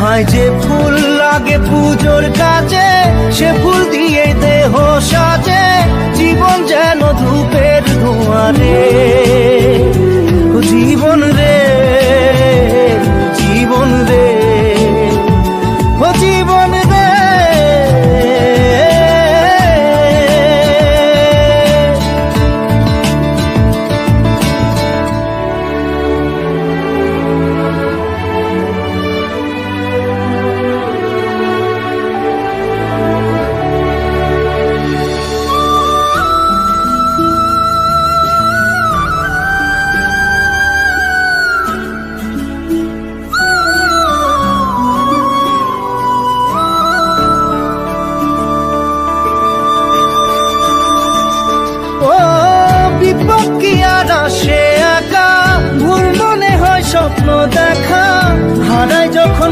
হায় যে ফুল লাগে পুজোর কাজে, সে ফুল দিয়ে দেহ সাজে, জীবন যেন ধূপের ধোঁয়ারে। জীবন রে, জীবন রে, ও জীবন রে। সে একা ভুল মনে হয় স্বপ্ন দেখা, হারায় যখন